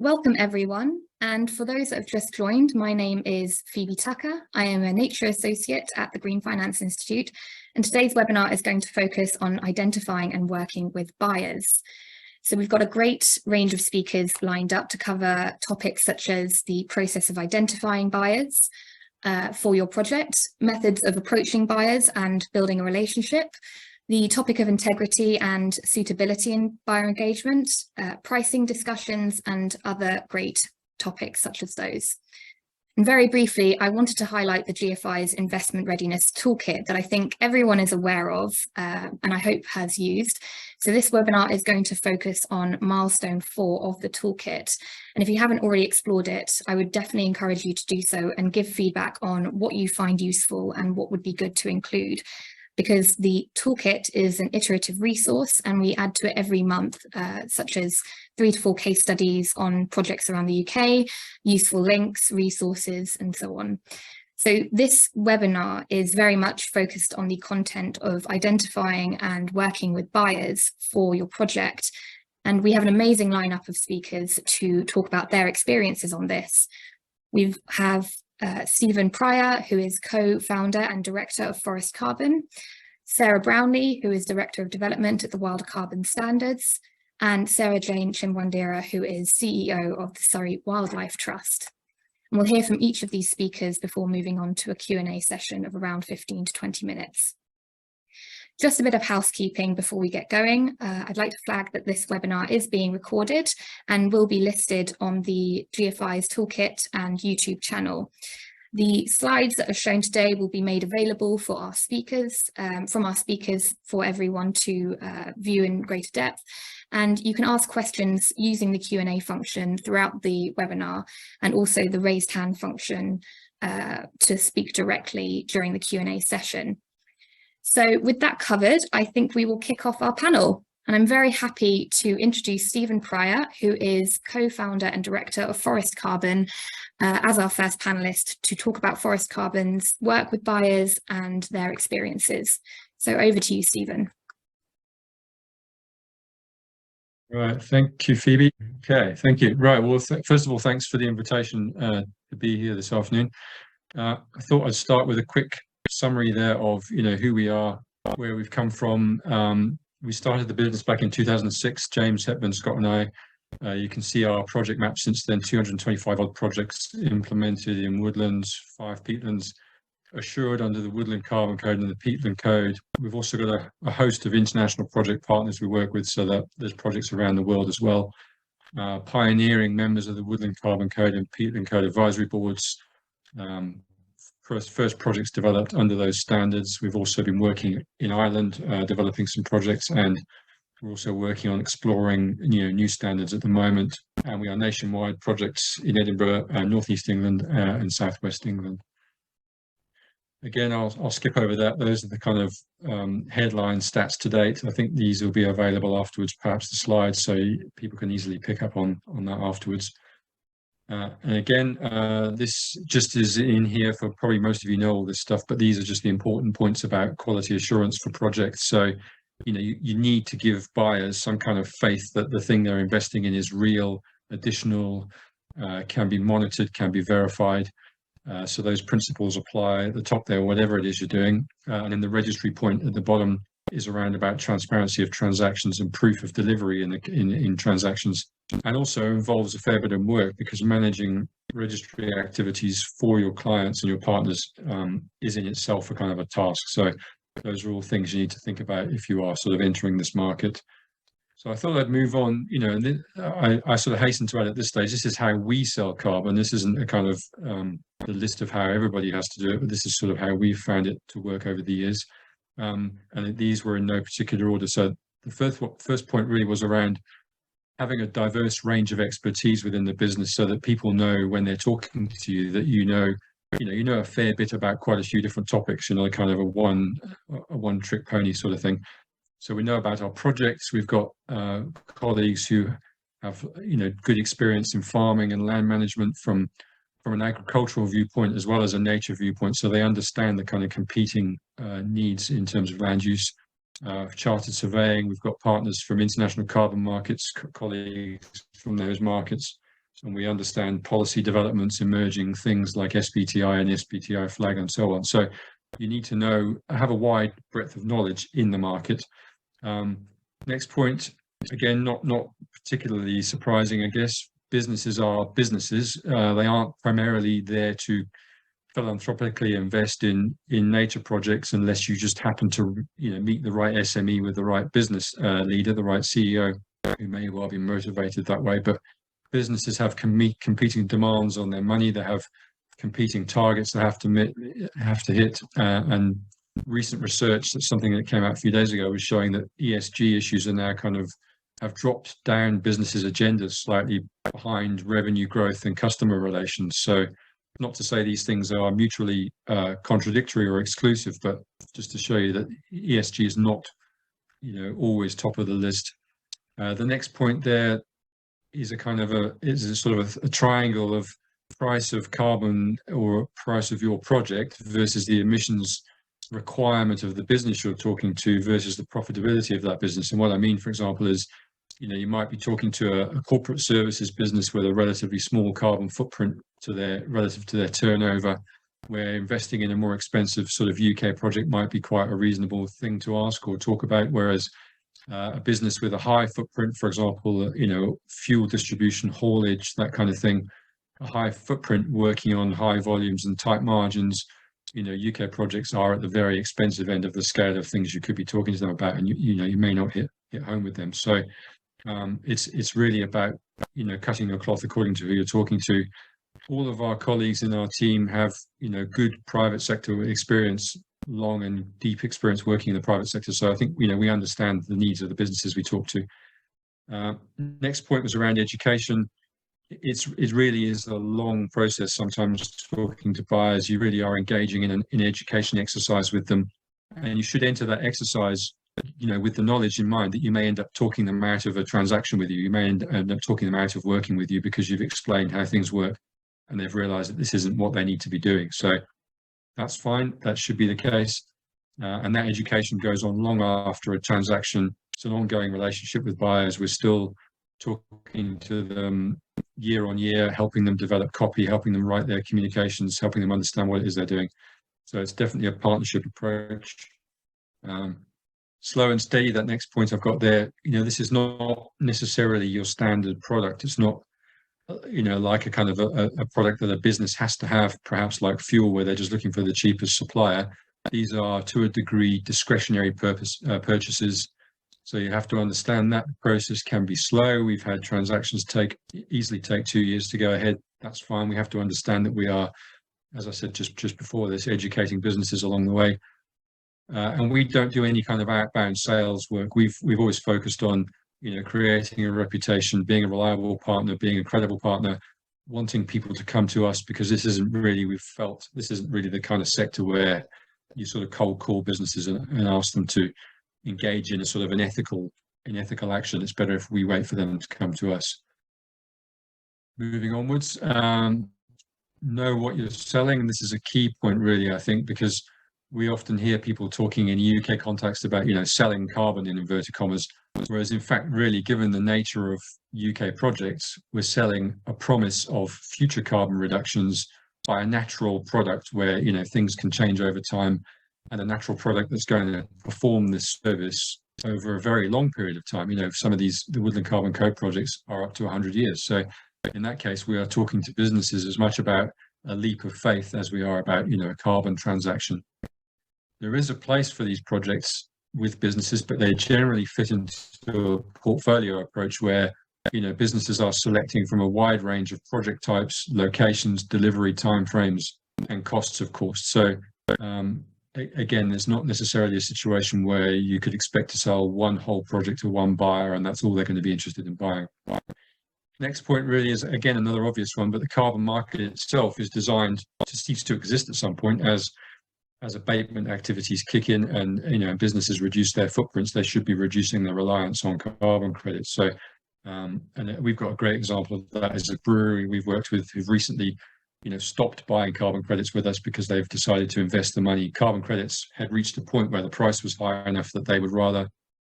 Welcome everyone, and for those that have just joined, my name is Phoebe Tucker. I am a Nature Associate at the Green Finance Institute, and today's webinar is going to focus on identifying and working with buyers. So we've got a great range of speakers lined up to cover topics such as the process of identifying buyers for your project, methods of approaching buyers and building a relationship, the topic of integrity and suitability in buyer engagement, pricing discussions, and other great topics such as those. And very briefly, I wanted to highlight the GFI's Investment Readiness Toolkit that I think everyone is aware of and I hope has used. So this webinar is going to focus on Milestone 4 of the toolkit. And if you haven't already explored it, I would definitely encourage you to do so and give feedback on what you find useful and what would be good to include, because the toolkit is an iterative resource and we add to it every month, such as 3 to 4 case studies on projects around the UK, useful links, resources, and so on. So this webinar is very much focused on the content of identifying and working with buyers for your project. And we have an amazing lineup of speakers to talk about their experiences on this. We have Stephen Pryor, who is co-founder and director of Forest Carbon, Sarah Brownlie, who is director of development at the Wild Carbon Standards, and Sarah Jane Chimbwandira, who is CEO of the Surrey Wildlife Trust. And we'll hear from each of these speakers before moving on to a Q&A session of around 15 to 20 minutes. Just a bit of housekeeping before we get going. I'd like to flag that this webinar is being recorded and will be listed on the GFI's Toolkit and YouTube channel. The slides that are shown today will be made available for our speakers, for everyone to view in greater depth. And you can ask questions using the Q&A function throughout the webinar, and also the raised hand function to speak directly during the Q&A session. So with that covered, I think we will kick off our panel. And I'm very happy to introduce Stephen Pryor, who is co-founder and director of Forest Carbon, as our first panelist to talk about Forest Carbon's work with buyers and their experiences. So over to you, Stephen. Right, thank you, Phoebe. Okay, thank you. Right, well, first of all, thanks for the invitation to be here this afternoon. I thought I'd start with a quick summary there of who we are, where we've come from. We started the business back in 2006. James Hepburn, Scott, and I. You can see our project map since then. 225 odd projects implemented in woodlands, 5 peatlands, assured under the Woodland Carbon Code and the Peatland Code. We've also got a host of international project partners we work with, so that there's projects around the world as well. Pioneering members of the Woodland Carbon Code and Peatland Code advisory boards. First projects developed under those standards. We've also been working in Ireland, developing some projects, and we're also working on exploring new standards at the moment. And we are nationwide projects in Edinburgh, North East England, and South West England. Again, I'll skip over that. Those are the kind of headline stats to date. I think these will be available afterwards, perhaps the slides, so people can easily pick up on that afterwards. And again, this just is in here for probably most of you know all this stuff, but these are just the important points about quality assurance for projects. So, you need to give buyers some kind of faith that the thing they're investing in is real, additional, can be monitored, can be verified. So those principles apply at the top there, whatever it is you're doing. And then the registry point at the bottom is around about transparency of transactions and proof of delivery in transactions, and also involves a fair bit of work, because managing registry activities for your clients and your partners is in itself a kind of a task. So those are all things you need to think about if you are sort of entering this market. So I thought I'd move on, and I sort of hasten to add at this stage, this is how we sell carbon. This isn't a kind of the list of how everybody has to do it, but this is sort of how we've found it to work over the years. And these were in no particular order. So the first point really was around having a diverse range of expertise within the business, so that people know when they're talking to you that you know a fair bit about quite a few different topics, kind of a one trick pony sort of thing. So we know about our projects. We've got colleagues who have good experience in farming and land management from an agricultural viewpoint as well as a nature viewpoint, so they understand the kind of competing needs in terms of land use. Chartered surveying, we've got partners from international carbon markets, colleagues from those markets, and we understand policy developments, emerging things like SBTI and SBTI flag and so on. So you need to have a wide breadth of knowledge in the market. Next point, again, not particularly surprising, I guess. Businesses are businesses. They aren't primarily there to philanthropically invest in nature projects unless you just happen to meet the right SME with the right business leader, the right CEO, who may well be motivated that way. But businesses have competing demands on their money. They have competing targets they have to hit. And recent research, that's something that came out a few days ago, was showing that ESG issues are now have dropped down businesses' agendas slightly behind revenue growth and customer relations. So not to say these things are mutually contradictory or exclusive, but just to show you that ESG is not, always top of the list. The next point there is a sort of a triangle of price of carbon or price of your project versus the emissions requirement of the business you're talking to versus the profitability of that business. And what I mean, for example, is you might be talking to a corporate services business with a relatively small carbon footprint relative to their turnover, where investing in a more expensive sort of UK project might be quite a reasonable thing to ask or talk about. Whereas a business with a high footprint, for example, fuel distribution, haulage, that kind of thing, a high footprint working on high volumes and tight margins, UK projects are at the very expensive end of the scale of things you could be talking to them about, and you may not hit home with them. So it's really about cutting your cloth according to who you're talking to. All of our colleagues in our team have good private sector experience, long and deep experience working in the private sector. So I think we understand the needs of the businesses we talk to. Next point was around education. It really is a long process. Sometimes talking to buyers, you really are engaging in an education exercise with them, and you should enter that exercise with the knowledge in mind that you may end up talking them out of a transaction with you. You may end up talking them out of working with you because you've explained how things work and they've realized that this isn't what they need to be doing. So that's fine. That should be the case. And that education goes on long after a transaction. It's an ongoing relationship with buyers. We're still talking to them year on year, helping them develop copy, helping them write their communications, helping them understand what it is they're doing. So it's definitely a partnership approach. Slow and steady, that next point I've got there, this is not necessarily your standard product. It's not, like a kind of a product that a business has to have, perhaps like fuel, where they're just looking for the cheapest supplier. These are, to a degree, discretionary purchases. So you have to understand that the process can be slow. We've had transactions easily take 2 years to go ahead. That's fine. We have to understand that we are, as I said just before this, educating businesses along the way. And we don't do any kind of outbound sales work. We've always focused on, creating a reputation, being a reliable partner, being a credible partner, wanting people to come to us, because this isn't really the kind of sector where you sort of cold call businesses and ask them to engage in a sort of an ethical action. It's better if we wait for them to come to us. Moving onwards, know what you're selling. And this is a key point, really, I think, because we often hear people talking in UK context about, selling carbon in inverted commas, whereas in fact, really, given the nature of UK projects, we're selling a promise of future carbon reductions by a natural product where, things can change over time, and a natural product that's going to perform this service over a very long period of time. Some of the Woodland Carbon Code projects are up to 100 years. So in that case, we are talking to businesses as much about a leap of faith as we are about, a carbon transaction. There is a place for these projects with businesses, but they generally fit into a portfolio approach where, businesses are selecting from a wide range of project types, locations, delivery timeframes, and costs, of course. So again, there's not necessarily a situation where you could expect to sell one whole project to one buyer and that's all they're going to be interested in buying. Next point really is, again, another obvious one, but the carbon market itself is designed to cease to exist at some point as abatement activities kick in and businesses reduce their footprints. They should be reducing their reliance on carbon credits. So and we've got a great example of that as a brewery we've worked with who've recently stopped buying carbon credits with us because they've decided to invest the money. Carbon credits had reached a point where the price was high enough that they would rather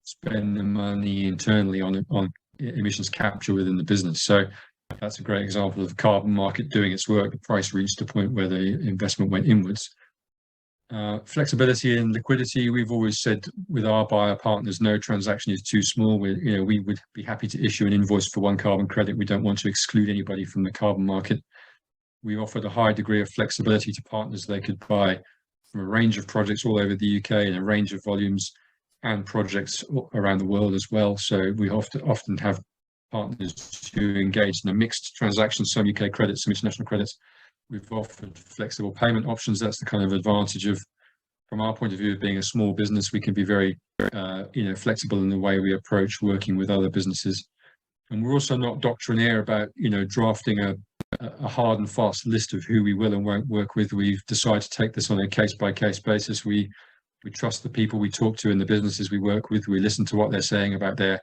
spend the money internally on emissions capture within the business. So That's a great example of the carbon market doing its work. The price reached a point where the investment went inwards. Flexibility and liquidity. We've always said with our buyer partners, no transaction is too small. We would be happy to issue an invoice for one carbon credit. We don't want to exclude anybody from the carbon market. We offered a high degree of flexibility to partners. They could buy from a range of projects all over the UK in a range of volumes and projects around the world as well. So we often have partners who engage in a mixed transaction, some UK credits, some international credits. We've offered flexible payment options. That's the kind of advantage of, from our point of view, of being a small business. We can be very, flexible in the way we approach working with other businesses. And we're also not doctrinaire about, drafting a hard and fast list of who we will and won't work with. We've decided to take this on a case-by-case basis. We trust the people we talk to in the businesses we work with. We listen to what they're saying about their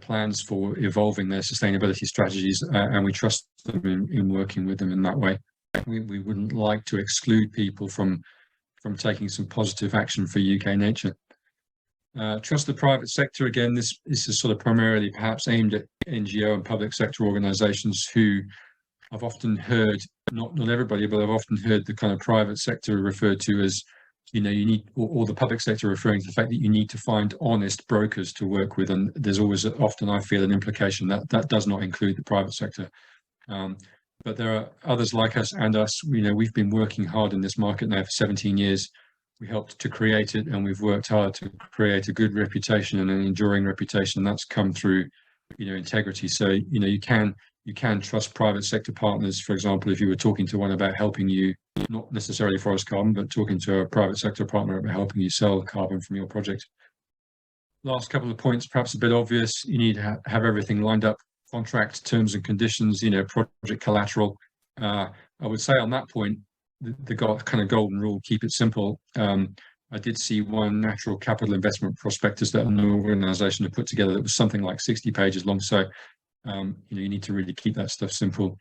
plans for evolving their sustainability strategies, and we trust them in working with them in that way. We wouldn't like to exclude people from taking some positive action for UK nature. Trust the private sector. Again, this is sort of primarily perhaps aimed at NGO and public sector organisations who I've often heard, not everybody, but I've often heard the kind of private sector referred to as, you need, or the public sector referring to the fact that you need to find honest brokers to work with. And there's always often, I feel, an implication that that does not include the private sector. But there are others like us and us. We've been working hard in this market now for 17 years. We helped to create it, and we've worked hard to create a good reputation and an enduring reputation. That's come through, integrity. So, you can trust private sector partners. For example, if you were talking to one about helping you, not necessarily forest carbon, but talking to a private sector partner about helping you sell carbon from your project. Last couple of points, perhaps a bit obvious. You need to have everything lined up. Contract terms and conditions, project collateral. I would say on that point, the kind of golden rule, keep it simple. I did see one natural capital investment prospectus that an organisation had put together that was something like 60 pages long. So, you need to really keep that stuff simple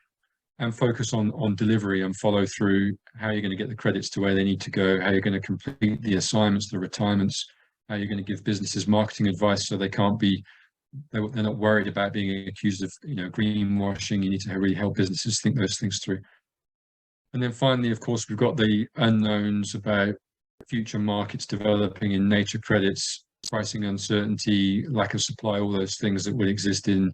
and focus on delivery and follow through. How you're going to get the credits to where they need to go, how you're going to complete the assignments, the retirements, how you're going to give businesses marketing advice so they're not worried about being accused of, greenwashing. You need to really help businesses think those things through. And then finally, of course, we've got the unknowns about future markets developing in nature credits, pricing uncertainty, lack of supply, all those things that would exist in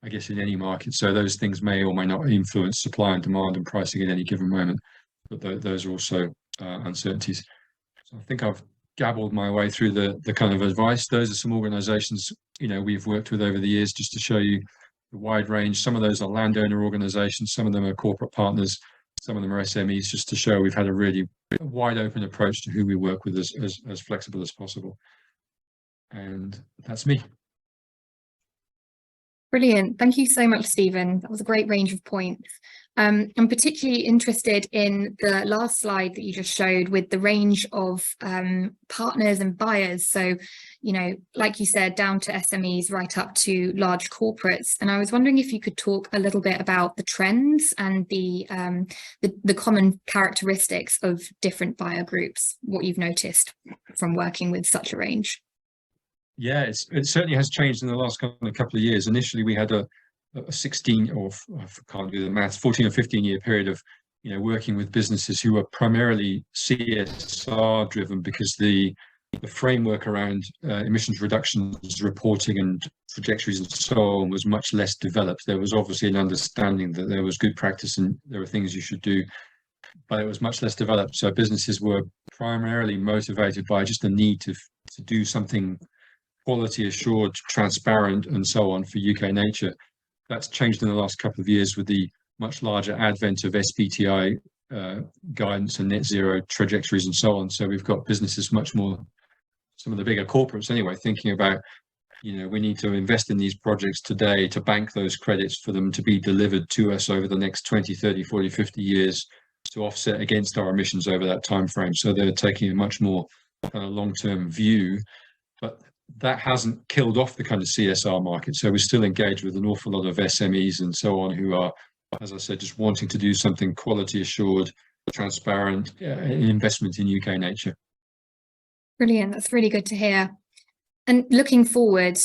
any market. So those things may or may not influence supply and demand and pricing at any given moment. But those are also uncertainties. So I think I've gabbled my way through the kind of advice. Those are some organisations we've worked with over the years, just to show you the wide range. Some of those are landowner organisations, some of them are corporate partners, some of them are SMEs, just to show we've had a really wide open approach to who we work with, as flexible as possible. And that's me. Brilliant. Thank you so much, Stephen. That was a great range of points. I'm particularly interested in the last slide that you just showed with the range of partners and buyers. So, like you said, down to SMEs right up to large corporates. And I was wondering if you could talk a little bit about the trends and the common characteristics of different buyer groups, what you've noticed from working with such a range. Yeah, it certainly has changed in the last couple of years. Initially, we had a 16 or I can't do the maths, 14 or 15 year period of working with businesses who were primarily CSR driven, because the framework around emissions reductions reporting and trajectories and so on was much less developed. There was obviously an understanding that there was good practice and there were things you should do, but it was much less developed. So businesses were primarily motivated by just the need to do something quality assured, transparent, and so on for UK nature. That's changed in the last couple of years with the much larger advent of SBTI guidance and net zero trajectories and so on. So we've got businesses much more, some of the bigger corporates anyway, thinking about, we need to invest in these projects today to bank those credits for them to be delivered to us over the next 20, 30, 40, 50 years to offset against our emissions over that time frame. So they're taking a much more kind of long-term view. But that hasn't killed off the kind of CSR market. So we're still engaged with an awful lot of SMEs and so on who are, as I said, just wanting to do something quality assured, transparent, investment in UK nature. Brilliant. That's really good to hear. And looking forward,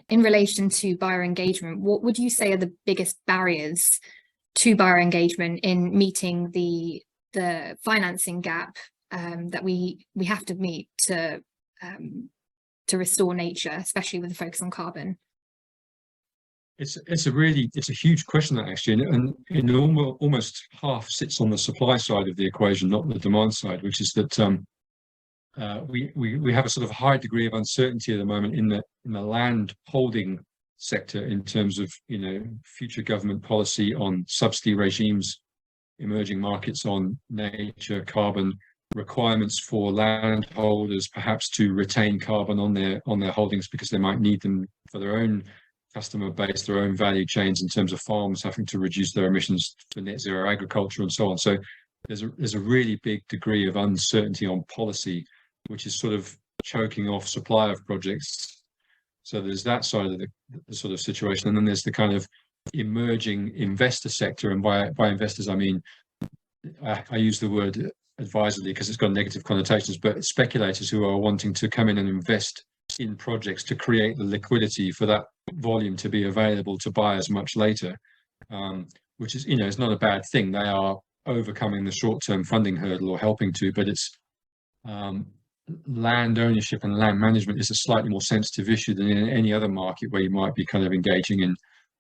in relation to buyer engagement, what would you say are the biggest barriers to buyer engagement in meeting the financing gap that we have to meet to restore nature, especially with the focus on carbon? It's a huge question, that actually, and almost half sits on the supply side of the equation, not the demand side, which is that we have a sort of high degree of uncertainty at the moment in the land holding sector in terms of, you know, future government policy on subsidy regimes, emerging markets on nature, carbon, requirements for landholders perhaps to retain carbon on their holdings because they might need them for their own customer base, their own value chains, in terms of farms having to reduce their emissions for net zero agriculture and so on. So there's a really big degree of uncertainty on policy, which is sort of choking off supply of projects. So there's that side of the sort of situation, and then there's the kind of emerging investor sector. And by investors, I mean, I use the word advisedly because it's got negative connotations, but speculators who are wanting to come in and invest in projects to create the liquidity for that volume to be available to buyers much later, which is, you know, it's not a bad thing. They are overcoming the short-term funding hurdle, or helping to, but it's land ownership and land management is a slightly more sensitive issue than in any other market where you might be kind of engaging in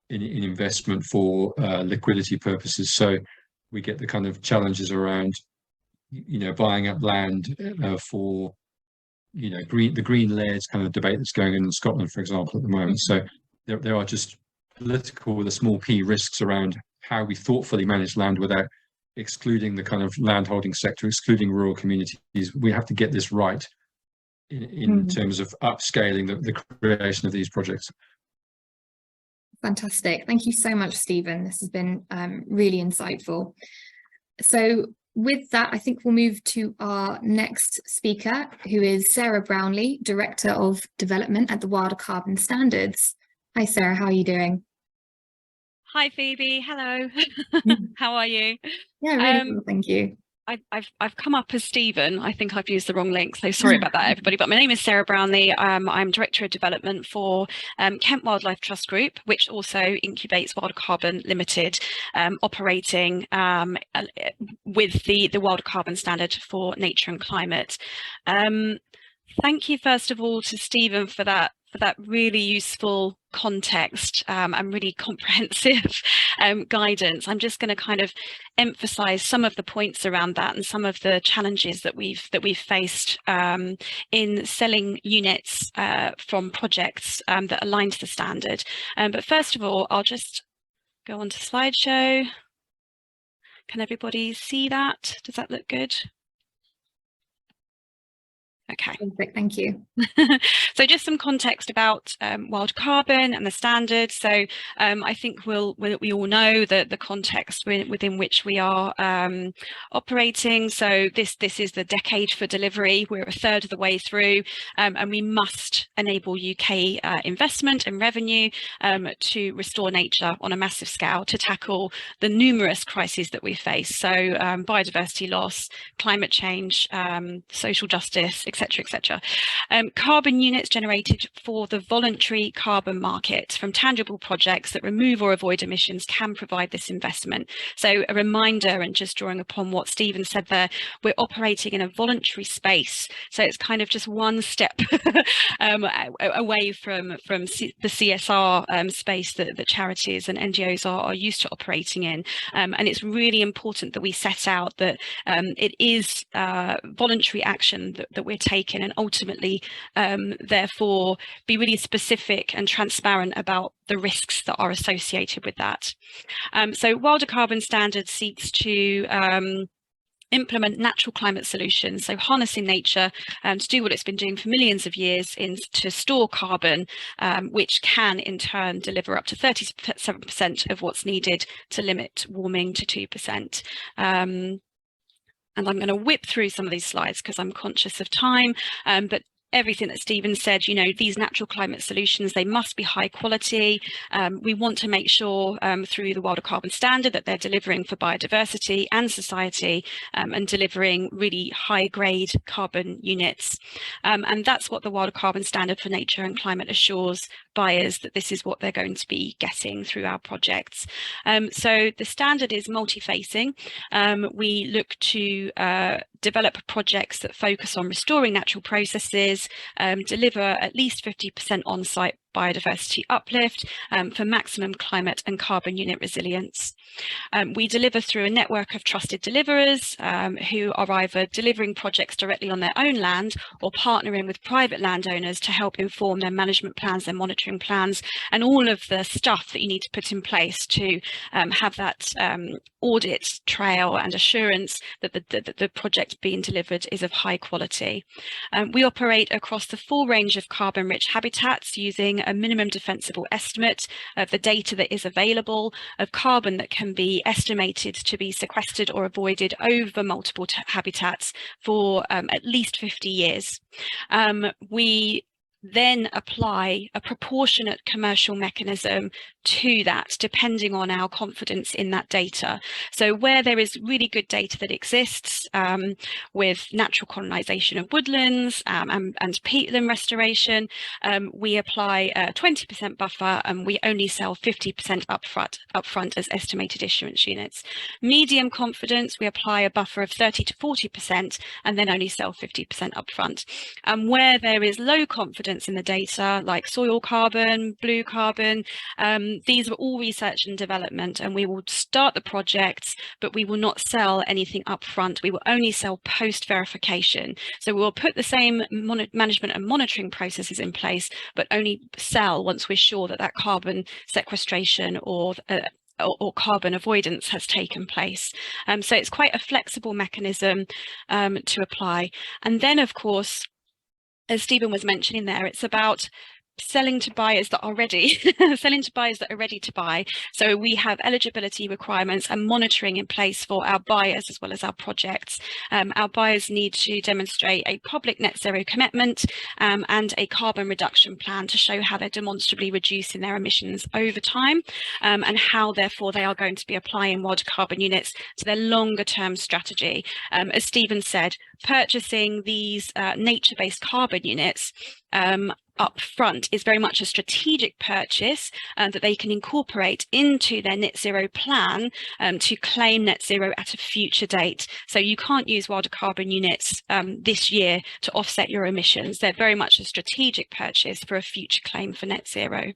investment for liquidity purposes. So we get the kind of challenges around, you know, buying up land for, you know, the green layers kind of debate that's going on in Scotland, for example, at the moment. So there are just political, with a small p, risks around how we thoughtfully manage land without excluding the kind of landholding sector, excluding rural communities. We have to get this right in terms of upscaling the creation of these projects. Fantastic. Thank you so much, Stephen. This has been really insightful. So with that, I think we'll move to our next speaker, who is Sarah Brownlie, Director of Development at the Wilder Carbon Standards. Hi, Sarah, how are you doing? Hi, Phoebe. Hello. How are you? Yeah, really well, thank you. I've come up as Stephen. I think I've used the wrong link, so sorry about that, everybody. But my name is Sarah Brownlie. I'm Director of Development for Kent Wildlife Trust Group, which also incubates Wilder Carbon Limited, operating with the Wilder Carbon Standard for Nature and Climate. Thank you, first of all, to Stephen for that really useful context and really comprehensive guidance. I'm just going to kind of emphasize some of the points around that and some of the challenges that we've faced in selling units from projects that align to the standard. But first of all, I'll just go on to slideshow. Can everybody see that? Does that look good? Okay. Perfect, thank you. So just some context about Wilder Carbon and the standard. So I think we all know the context within which we are operating. So this is the decade for delivery. We're a third of the way through, and we must enable UK investment and revenue to restore nature on a massive scale to tackle the numerous crises that we face. So biodiversity loss, climate change, social justice, etc., etc. Carbon units generated for the voluntary carbon market from tangible projects that remove or avoid emissions can provide this investment. So a reminder, and just drawing upon what Stephen said there, we're operating in a voluntary space. So it's kind of just one step away from the CSR space that charities and NGOs are used to operating in. And it's really important that we set out that it is voluntary action that we're taking, and ultimately therefore be really specific and transparent about the risks that are associated with that. So Wilder Carbon Standard seeks to implement natural climate solutions, so harnessing nature to do what it's been doing for millions of years to store carbon, which can in turn deliver up to 37% of what's needed to limit warming to 2%. And I'm going to whip through some of these slides because I'm conscious of time, but everything that Stephen said, you know, these natural climate solutions, they must be high quality. We want to make sure through the Wilder Carbon Standard that they're delivering for biodiversity and society, and delivering really high grade carbon units. And that's what the Wilder Carbon Standard for Nature and Climate assures buyers, that this is what they're going to be getting through our projects. So the standard is multi-facing. We look to develop projects that focus on restoring natural processes, deliver at least 50% on-site biodiversity uplift for maximum climate and carbon unit resilience. We deliver through a network of trusted deliverers who are either delivering projects directly on their own land or partnering with private landowners to help inform their management plans, their monitoring plans, and all of the stuff that you need to put in place to have that audit trail and assurance that the project being delivered is of high quality. We operate across the full range of carbon-rich habitats using a minimum defensible estimate of the data that is available of carbon that can be estimated to be sequestered or avoided over multiple habitats for at least 50 years. We then apply a proportionate commercial mechanism to that, depending on our confidence in that data. So where there is really good data that exists with natural colonisation of woodlands and peatland restoration, we apply a 20% buffer, and we only sell 50% upfront as estimated issuance units. Medium confidence, we apply a buffer of 30 to 40% and then only sell 50% upfront. And where there is low confidence in the data, like soil carbon, blue carbon, these are all research and development, and we will start the projects, but we will not sell anything up front. We will only sell post verification. So we will put the same management and monitoring processes in place, but only sell once we're sure that that carbon sequestration or carbon avoidance has taken place. So it's quite a flexible mechanism to apply. And then, of course, as Stephen was mentioning there, it's about selling to buyers that are ready, selling to buyers that are ready to buy. So we have eligibility requirements and monitoring in place for our buyers as well as our projects. Our buyers need to demonstrate a public net zero commitment and a carbon reduction plan to show how they're demonstrably reducing their emissions over time, and how therefore they are going to be applying Wilder carbon units to their longer term strategy. As Stephen said, purchasing these nature-based carbon units up front is very much a strategic purchase that they can incorporate into their net zero plan to claim net zero at a future date. So you can't use Wilder carbon units this year to offset your emissions. They're very much a strategic purchase for a future claim for net zero.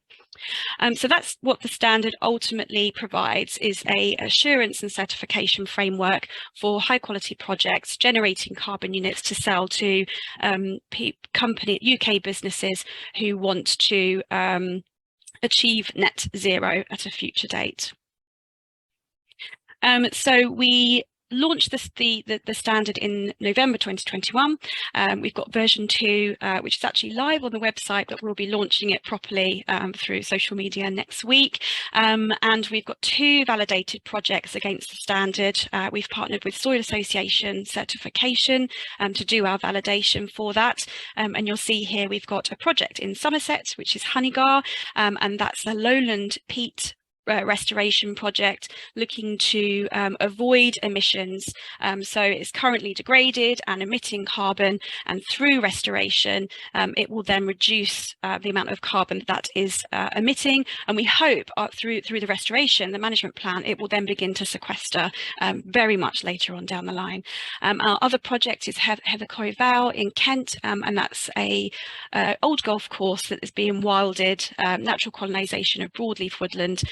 So that's what the standard ultimately provides, is a assurance and certification framework for high quality projects generating carbon units to sell to UK businesses who want to achieve net zero at a future date. So we launched the standard in November 2021. We've got version 2, which is actually live on the website, but we'll be launching it properly through social media next week. And we've got 2 validated projects against the standard. We've partnered with Soil Association Certification to do our validation for that. And you'll see here we've got a project in Somerset, which is Honeygard, and that's a lowland peat restoration project looking to avoid emissions. So it's currently degraded and emitting carbon, and through restoration it will then reduce the amount of carbon that is emitting, and we hope through the restoration, the management plan, it will then begin to sequester very much later on down the line. Our other project is Heathercoy Vale in Kent, and that's a old golf course that is being wilded, natural colonisation of broadleaf woodland,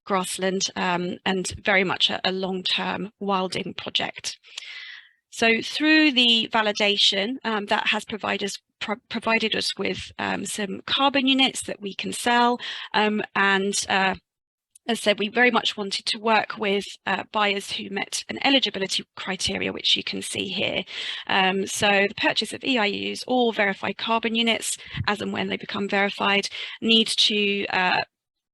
grassland, and very much a long-term wilding project. So through the validation, that has provided us with some carbon units that we can sell, and as I said, we very much wanted to work with buyers who met an eligibility criteria, which you can see here. So the purchase of EIUs or verified carbon units, as and when they become verified, need to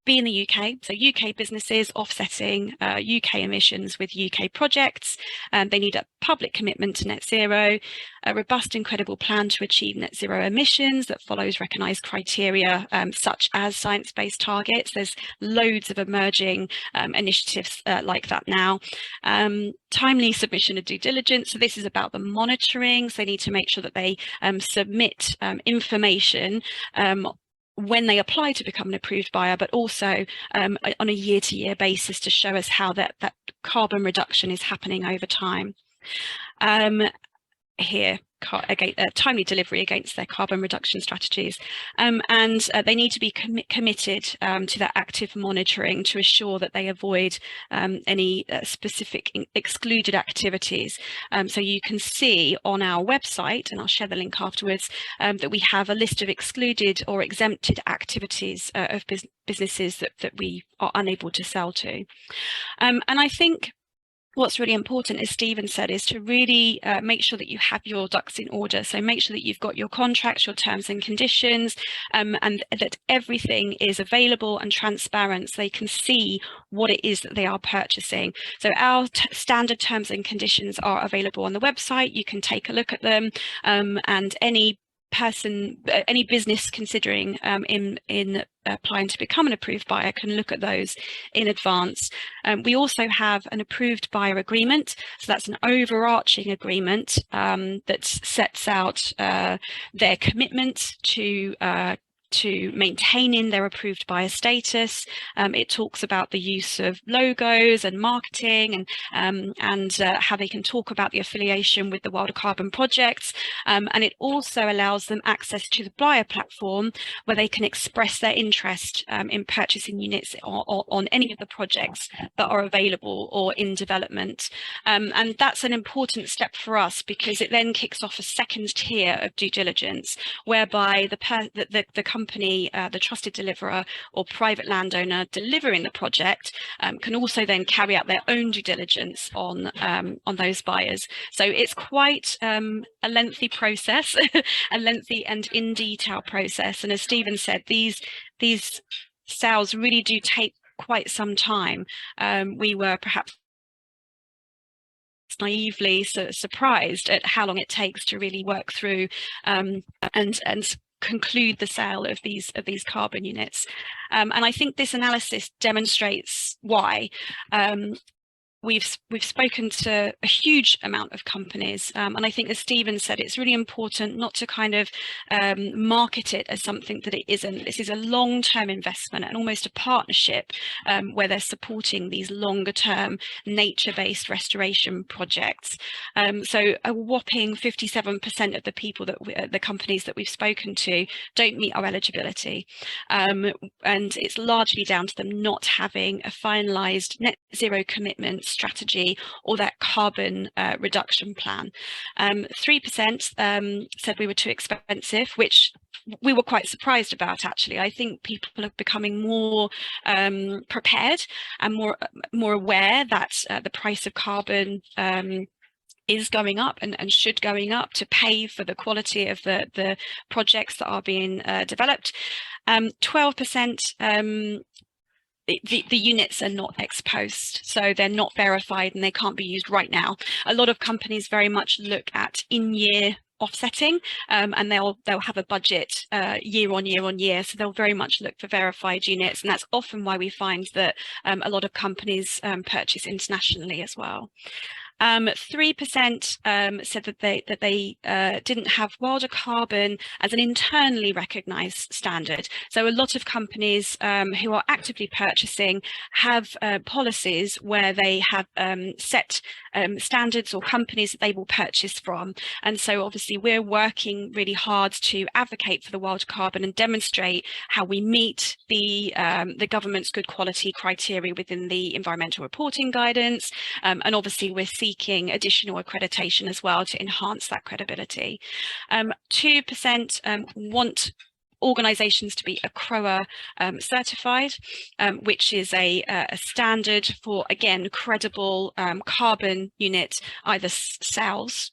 be in the UK, so UK businesses offsetting UK emissions with UK projects. They need a public commitment to net zero, a robust and credible plan to achieve net zero emissions that follows recognised criteria such as science-based targets. There's loads of emerging initiatives like that now. Timely submission of due diligence. So this is about the monitoring. So they need to make sure that they submit information when they apply to become an approved buyer, but also on a year-to-year basis to show us how that carbon reduction is happening over time. Here, timely delivery against their carbon reduction strategies, and they need to be committed to that active monitoring to assure that they avoid any specific excluded activities. So you can see on our website, and I'll share the link afterwards, that we have a list of excluded or exempted activities of businesses that we are unable to sell to. And I think what's really important, as Stephen said, is to really make sure that you have your ducks in order. So make sure that you've got your contracts, your terms and conditions, and that everything is available and transparent so they can see what it is that they are purchasing. So our standard terms and conditions are available on the website. You can take a look at them, and any business considering in applying to become an approved buyer can look at those in advance. We also have an approved buyer agreement, so that's an overarching agreement that sets out their commitment to maintaining their approved buyer status. It talks about the use of logos and marketing and how they can talk about the affiliation with the Wilder Carbon projects. And it also allows them access to the buyer platform where they can express their interest in purchasing units on any of the projects that are available or in development. And that's an important step for us because it then kicks off a second tier of due diligence whereby the company, the trusted deliverer or private landowner delivering the project can also then carry out their own due diligence on those buyers. So it's quite a lengthy process, a lengthy and in detail process. And as Stephen said, these sales really do take quite some time. We were perhaps naively surprised at how long it takes to really work through and conclude the sale of these carbon units. And I think this analysis demonstrates why. We've spoken to a huge amount of companies, and I think, as Stephen said, it's really important not to kind of market it as something that it isn't. This is a long-term investment and almost a partnership where they're supporting these longer-term nature-based restoration projects. So a whopping 57% of the people the companies that we've spoken to don't meet our eligibility, and it's largely down to them not having a finalised net zero commitment strategy or that carbon reduction plan. 3% said we were too expensive, which we were quite surprised about, actually. I think people are becoming more prepared and more aware that the price of carbon is going up and should going up to pay for the quality of the projects that are being developed. 12% the units are not ex post, so they're not verified and they can't be used right now. A lot of companies very much look at in-year offsetting, and they'll have a budget year on year, so they'll very much look for verified units, and that's often why we find that a lot of companies purchase internationally as well. 3% said that they didn't have Wilder Carbon as an internally recognised standard. So a lot of companies who are actively purchasing have policies where they have set standards or companies that they will purchase from. And so obviously we're working really hard to advocate for the Wilder Carbon and demonstrate how we meet the government's good quality criteria within the environmental reporting guidance. And obviously we're seeking additional accreditation as well to enhance that credibility. 2% want organisations to be ACROA certified, which is a standard for, again, credible carbon unit, either sales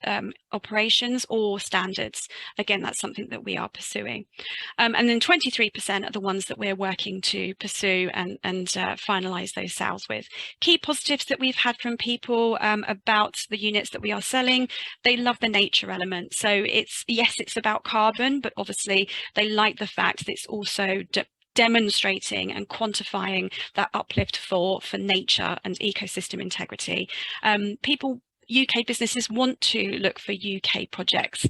operations or standards. Again, that's something that we are pursuing. And then 23% are the ones that we're working to pursue and finalise those sales with. Key positives that we've had from people about the units that we are selling: they love the nature element. So it's, yes, it's about carbon, but obviously they like the fact that it's also demonstrating and quantifying that uplift for nature and ecosystem integrity. UK businesses want to look for UK projects,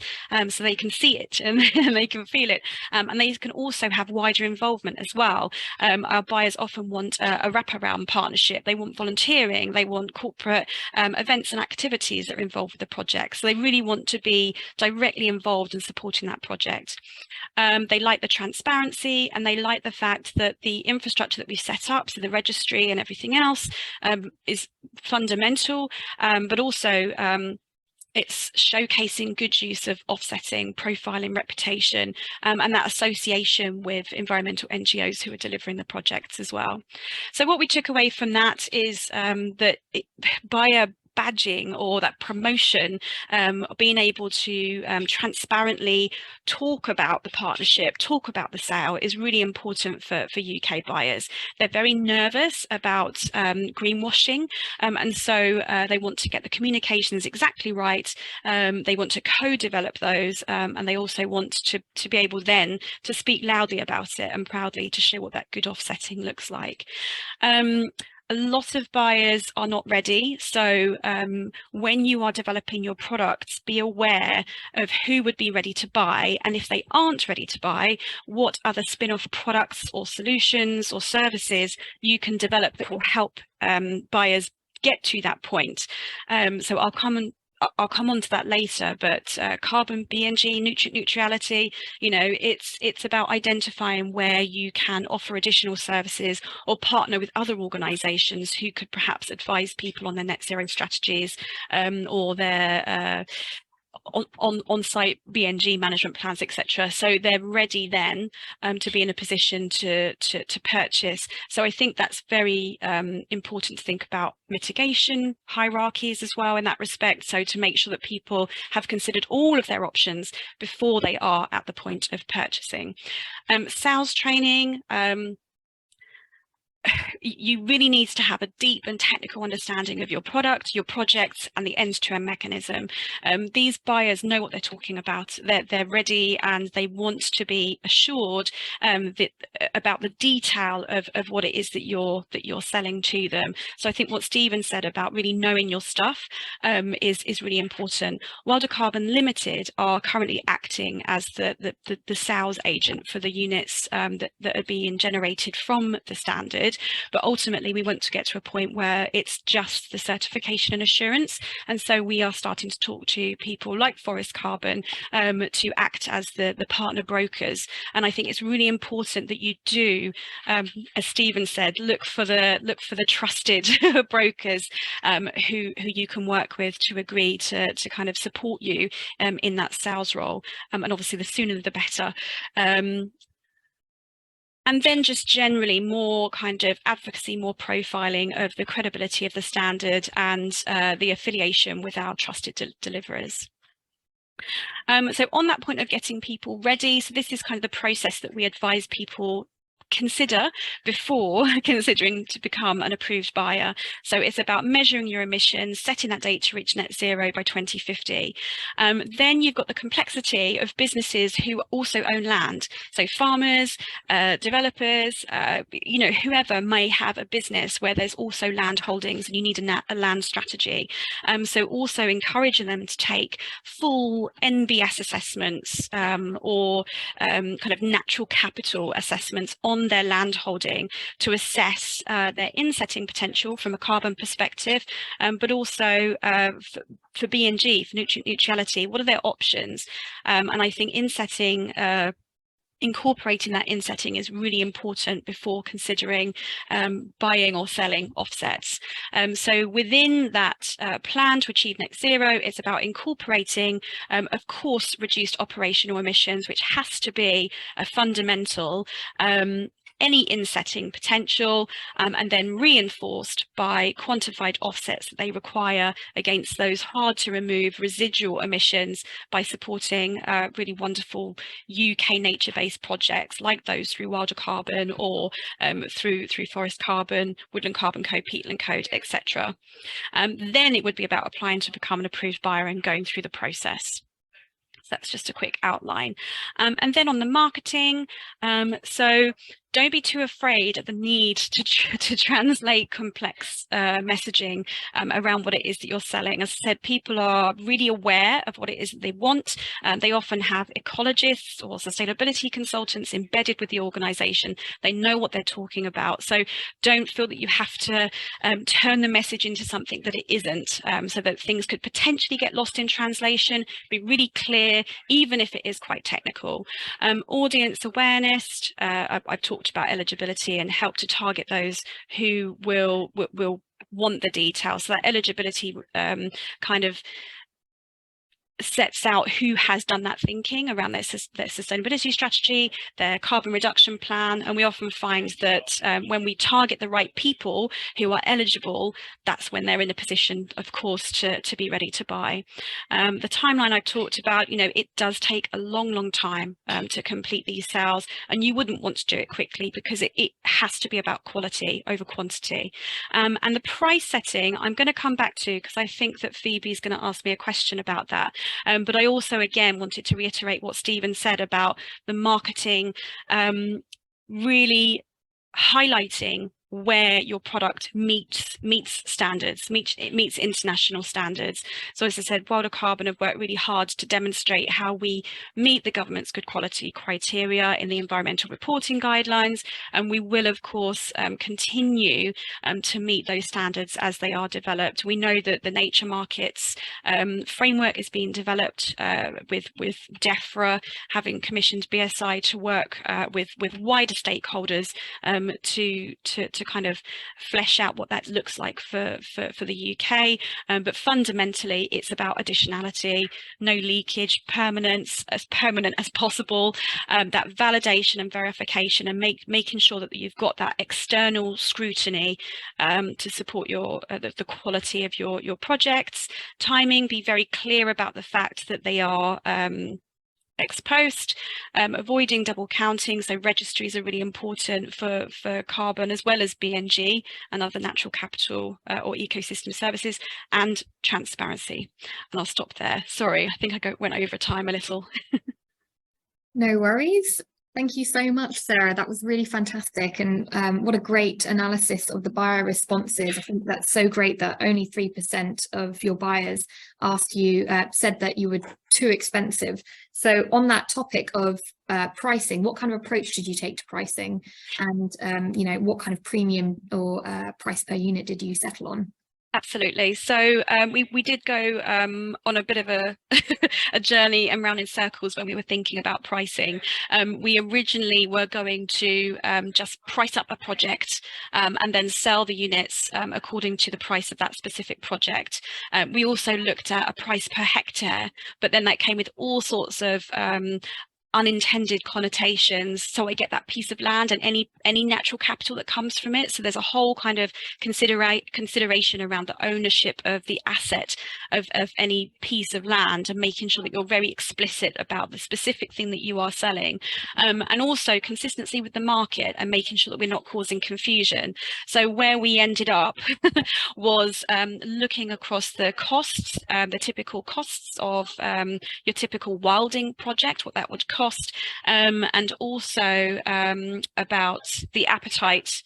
so they can see it and they can feel it, and they can also have wider involvement as well. Our buyers often want a wraparound partnership. They want volunteering, they want corporate events and activities that are involved with the project. So they really want to be directly involved in supporting that project. They like the transparency, and they like the fact that the infrastructure that we've set up, so the registry and everything else, is fundamental, but also it's showcasing good use of offsetting, profiling, reputation, and that association with environmental NGOs who are delivering the projects as well. So what we took away from that is that buyer badging, or that promotion, being able to transparently talk about the partnership, talk about the sale, is really important for UK buyers. They're very nervous about greenwashing, and so they want to get the communications exactly right. They want to co-develop those, and they also want to be able then to speak loudly about it and proudly to show what that good offsetting looks like. A lot of buyers are not ready. So when you are developing your products, be aware of who would be ready to buy. And if they aren't ready to buy, what other spin-off products or solutions or services you can develop that will help buyers get to that point. So I'll come on to that later, but carbon, BNG, nutrient neutrality, you know, it's about identifying where you can offer additional services or partner with other organisations who could perhaps advise people on their net zero strategies, or their on-site BNG management plans, etc. So they're ready then to be in a position to purchase. So I think that's very important to think about mitigation hierarchies as well in that respect. So to make sure that people have considered all of their options before they are at the point of purchasing. Sales training. You really need to have a deep and technical understanding of your product, your projects, and the end-to-end mechanism. These buyers know what they're talking about. They're ready, and they want to be assured about the detail of what it is that you're selling to them. So I think what Stephen said about really knowing your stuff is really important. Wilder Carbon Limited are currently acting as the sales agent for the units that are being generated from the standard. But ultimately, we want to get to a point where it's just the certification and assurance. And so we are starting to talk to people like Forest Carbon to act as the partner brokers. And I think it's really important that you do, as Stephen said, look for the trusted brokers who you can work with to agree to kind of support you in that sales role. And obviously, the sooner the better. And then just generally more kind of advocacy, more profiling of the credibility of the standard and the affiliation with our trusted deliverers. So on that point of getting people ready, so this is kind of the process that we advise people consider before considering to become an approved buyer. So it's about measuring your emissions, setting that date to reach net zero by 2050. Then you've got the complexity of businesses who also own land. So farmers, developers, you know, whoever may have a business where there's also land holdings and you need a land strategy. So also encouraging them to take full NBS assessments or kind of natural capital assessments on their land holding to assess their insetting potential from a carbon perspective, but also for BNG, for nutrient neutrality, what are their options? And I think insetting incorporating that insetting is really important before considering buying or selling offsets. So within that plan to achieve net zero, it's about incorporating, of course, reduced operational emissions, which has to be a fundamental, any insetting potential, and then reinforced by quantified offsets that they require against those hard to remove residual emissions by supporting really wonderful UK nature-based projects like those through Wilder Carbon or through Forest Carbon, Woodland Carbon Code, Peatland Code, etc. Then it would be about applying to become an approved buyer and going through the process. So that's just a quick outline. And then on the marketing, so don't be too afraid of the need to translate complex messaging around what it is that you're selling. As I said, people are really aware of what it is that they want. They often have ecologists or sustainability consultants embedded with the organisation. They know what they're talking about. So don't feel that you have to turn the message into something that it isn't, so that things could potentially get lost in translation. Be really clear, even if it is quite technical. Audience awareness, I've talked about eligibility and help to target those who will want the details. So that eligibility kind of sets out who has done that thinking around their sustainability strategy, their carbon reduction plan, and we often find that when we target the right people who are eligible, that's when they're in a position, of course, to be ready to buy. The timeline I talked about, it does take a long time to complete these sales, and you wouldn't want to do it quickly because it has to be about quality over quantity. And the price setting, I'm going to come back to because I think that Phoebe's going to ask me a question about that. But I also, again, wanted to reiterate what Stephen said about the marketing, really highlighting where your product meets standards, it meets international standards. So as I said, Wilder Carbon have worked really hard to demonstrate how we meet the government's good quality criteria in the environmental reporting guidelines, and we will of course continue to meet those standards as they are developed. We know that the nature markets framework is being developed with DEFRA having commissioned BSI to work with wider stakeholders to kind of flesh out what that looks like for the UK, but fundamentally it's about additionality, no leakage, permanence, as permanent as possible, that validation and verification, and making sure that you've got that external scrutiny to support your the quality of your projects. Timing, be very clear about the fact that they are ex post, avoiding double counting. So registries are really important for carbon as well as BNG and other natural capital or ecosystem services, and transparency. And I'll stop there. Sorry, I think I went over time a little. No worries. Thank you so much, Sarah. That was really fantastic. And what a great analysis of the buyer responses. I think that's so great that only 3% of your buyers asked you, said that you were too expensive. So on that topic of pricing, what kind of approach did you take to pricing? And, what kind of premium or price per unit did you settle on? Absolutely. So we did go on a bit of a journey and round in circles when we were thinking about pricing. We originally were going to just price up a project and then sell the units according to the price of that specific project. We also looked at a price per hectare, but then that came with all sorts of unintended connotations. So I get that piece of land and any natural capital that comes from it. So there's a whole kind of consideration around the ownership of the asset of any piece of land, and making sure that you're very explicit about the specific thing that you are selling, and also consistency with the market and making sure that we're not causing confusion. So where we ended up was looking across the costs, the typical costs of your typical wilding project, what that would cost, and also about the appetite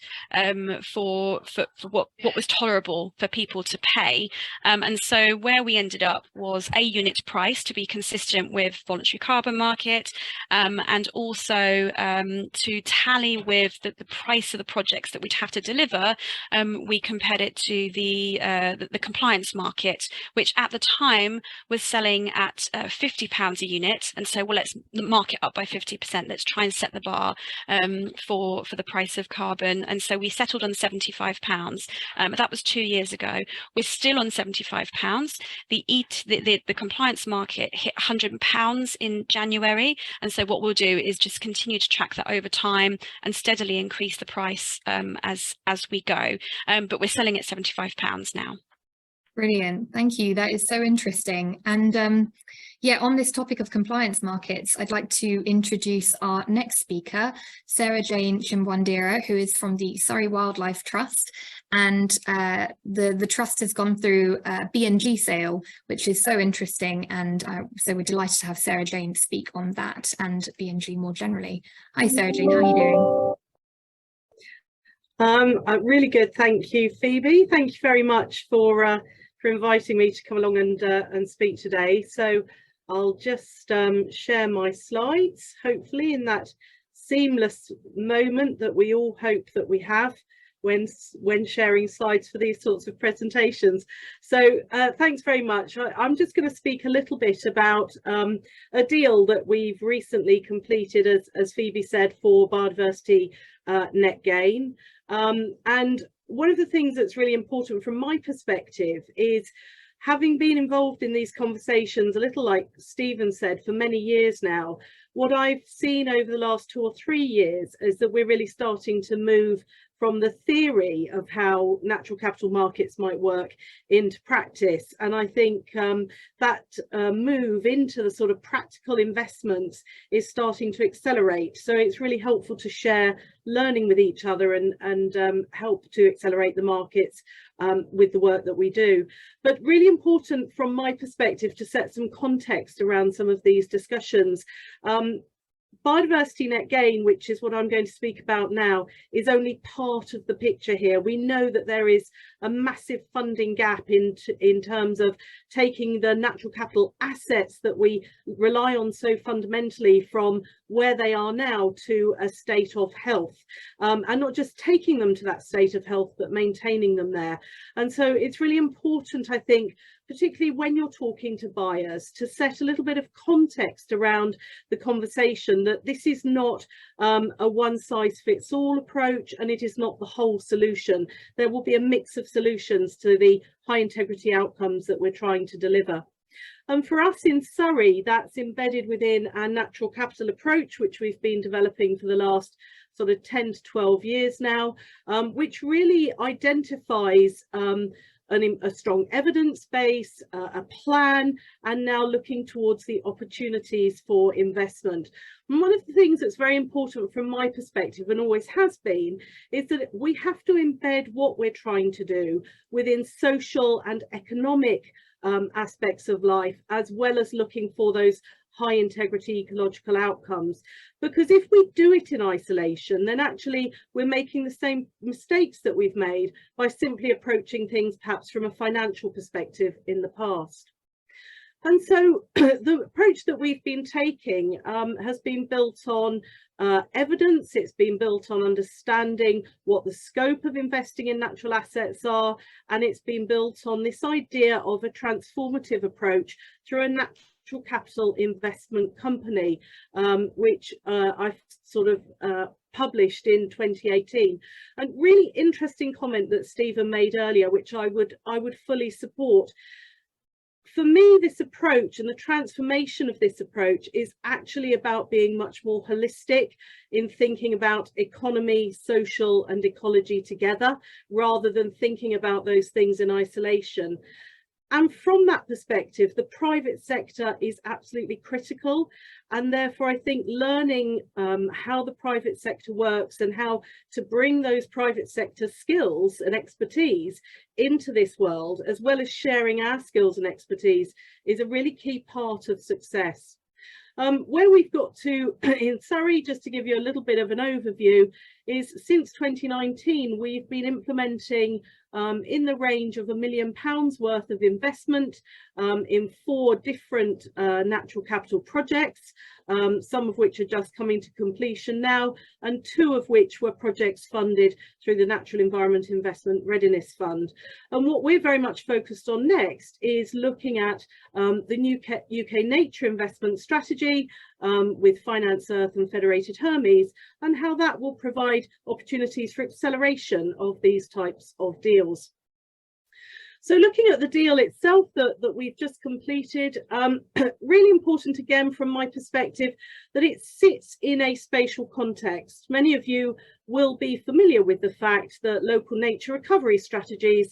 for what was tolerable for people to pay. And so where we ended up was a unit price to be consistent with voluntary carbon market, and also to tally with the price of the projects that we'd have to deliver. We compared it to the compliance market, which at the time was selling at £50 a unit, and so well, let's mark market up by 50%. Let's try and set the bar for the price of carbon. And so we settled on £75. That was 2 years ago. We're still on £75. The compliance market hit £100 in January. And so what we'll do is just continue to track that over time and steadily increase the price as we go. But we're selling at £75 now. Brilliant. Thank you. That is so interesting. And yeah, on this topic of compliance markets, I'd like to introduce our next speaker, Sarah Jane Chimbwandira, who is from the Surrey Wildlife Trust. And the trust has gone through a B&G sale, which is so interesting. And so we're delighted to have Sarah Jane speak on that and B&G more generally. Hi, Sarah Jane, how are you doing? I'm really good, thank you, Phoebe. Thank you very much for inviting me to come along and speak today. So I'll just share my slides, hopefully in that seamless moment that we all hope that we have when sharing slides for these sorts of presentations. So thanks very much. I'm just going to speak a little bit about a deal that we've recently completed, as Phoebe said, for biodiversity net gain. And one of the things that's really important from my perspective is, having been involved in these conversations, a little like Stephen said, for many years now, what I've seen over the last 2 or 3 years is that we're really starting to move from the theory of how natural capital markets might work into practice. And I think that move into the sort of practical investments is starting to accelerate. So it's really helpful to share learning with each other and help to accelerate the markets with the work that we do. But really important from my perspective to set some context around some of these discussions. Biodiversity net gain, which is what I'm going to speak about now, is only part of the picture here. We know that there is a massive funding gap in terms of taking the natural capital assets that we rely on so fundamentally from where they are now to a state of health, and not just taking them to that state of health, but maintaining them there. And so it's really important, I think, particularly when you're talking to buyers, to set a little bit of context around the conversation, that this is not a one-size-fits-all approach, and it is not the whole solution. There will be a mix of solutions to the high integrity outcomes that we're trying to deliver. And for us in Surrey, that's embedded within our natural capital approach, which we've been developing for the last sort of 10 to 12 years now, which really identifies a strong evidence base, a plan, and now looking towards the opportunities for investment. And one of the things that's very important from my perspective, and always has been, is that we have to embed what we're trying to do within social and economic aspects of life, as well as looking for those high integrity ecological outcomes. Because if we do it in isolation, then actually we're making the same mistakes that we've made by simply approaching things perhaps from a financial perspective in the past. And so the approach that we've been taking has been built on evidence. It's been built on understanding what the scope of investing in natural assets are, and it's been built on this idea of a transformative approach through a natural capital investment company, which I've sort of published in 2018. And really interesting comment that Stephen made earlier, which I would fully support. For me, this approach and the transformation of this approach is actually about being much more holistic in thinking about economy, social and ecology together, rather than thinking about those things in isolation. And from that perspective, the private sector is absolutely critical. And therefore, I think learning how the private sector works and how to bring those private sector skills and expertise into this world, as well as sharing our skills and expertise, is a really key part of success. Where we've got to in Surrey, just to give you a little bit of an overview, is since 2019, we've been implementing in the range of £1 million worth of investment in 4 different natural capital projects, some of which are just coming to completion now, and 2 of which were projects funded through the Natural Environment Investment Readiness Fund. And what we're very much focused on next is looking at the new UK nature investment strategy, with Finance Earth and Federated Hermes, and how that will provide opportunities for acceleration of these types of deals. So looking at the deal itself that we've just completed, really important again from my perspective that it sits in a spatial context. Many of you will be familiar with the fact that local nature recovery strategies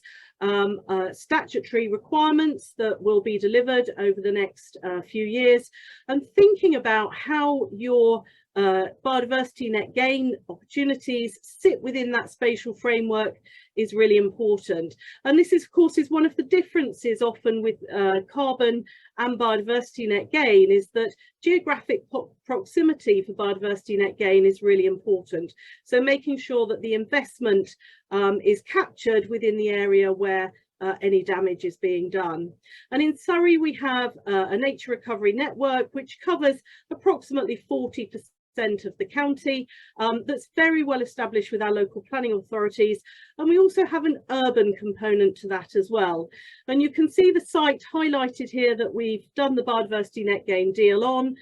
statutory requirements that will be delivered over the next few years, and thinking about how your biodiversity net gain opportunities sit within that spatial framework is really important. And this is, of course, is one of the differences often with carbon and biodiversity net gain, is that geographic proximity for biodiversity net gain is really important. So making sure that the investment is captured within the area where any damage is being done. And in Surrey, we have a nature recovery network which covers approximately 40% of the county, that's very well established with our local planning authorities, and we also have an urban component to that as well. And you can see the site highlighted here that we've done the biodiversity net gain deal on,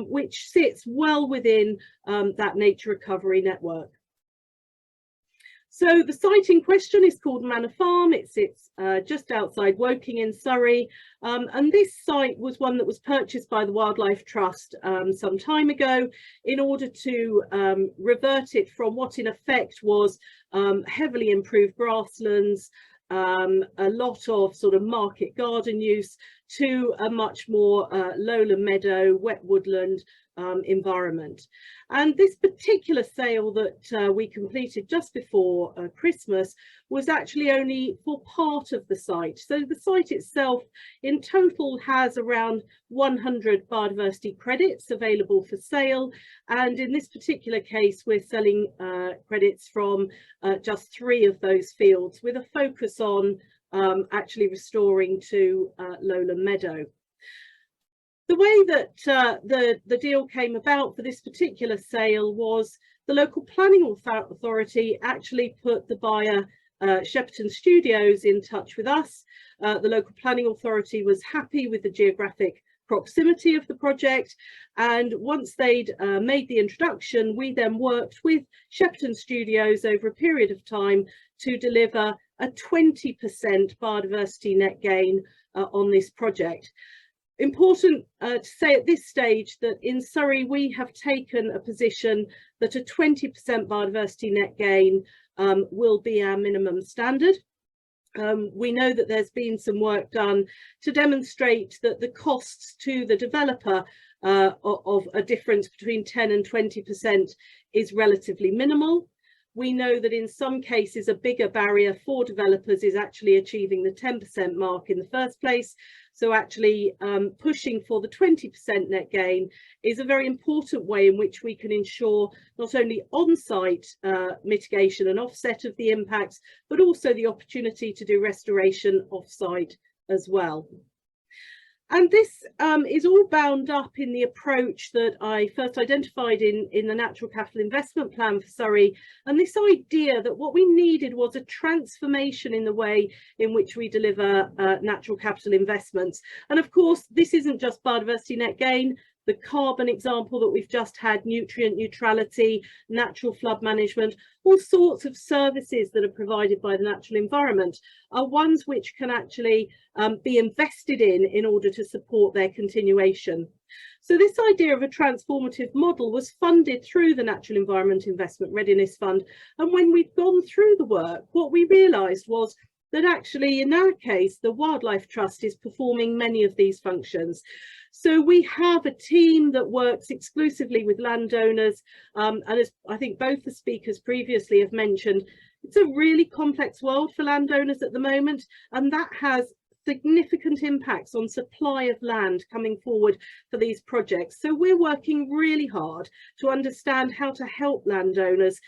which sits well within that nature recovery network. So the site in question is called Manor Farm. It sits just outside Woking in Surrey, and this site was one that was purchased by the Wildlife Trust some time ago in order to revert it from what in effect was heavily improved grasslands, a lot of sort of market garden use, to a much more lowland meadow, wet woodland environment. And this particular sale that we completed just before Christmas was actually only for part of the site. So the site itself in total has around 100 biodiversity credits available for sale, and in this particular case we're selling credits from just 3 of those fields, with a focus on actually restoring to lowland meadow. The way that the deal came about for this particular sale was the local planning authority actually put the buyer, Shepperton Studios, in touch with us. The local planning authority was happy with the geographic proximity of the project, and once they'd made the introduction, we then worked with Shepperton Studios over a period of time to deliver a 20% biodiversity net gain on this project. Important to say at this stage that in Surrey we have taken a position that a 20% biodiversity net gain will be our minimum standard. We know that there's been some work done to demonstrate that the costs to the developer of a difference between 10 and 20% is relatively minimal. We know that in some cases a bigger barrier for developers is actually achieving the 10% mark in the first place. So actually pushing for the 20% net gain is a very important way in which we can ensure not only on-site mitigation and offset of the impacts, but also the opportunity to do restoration off-site as well. And this is all bound up in the approach that I first identified in the Natural Capital Investment Plan for Surrey, and this idea that what we needed was a transformation in the way in which we deliver natural capital investments. And of course, this isn't just biodiversity net gain. The carbon example that we've just had, nutrient neutrality, natural flood management, all sorts of services that are provided by the natural environment are ones which can actually be invested in order to support their continuation. So this idea of a transformative model was funded through the Natural Environment Investment Readiness Fund. And when we've gone through the work, what we realised was that actually in our case, the Wildlife Trust is performing many of these functions. So we have a team that works exclusively with landowners, and as I think both the speakers previously have mentioned, it's a really complex world for landowners at the moment, and that has significant impacts on supply of land coming forward for these projects. So we're working really hard to understand how to help landowners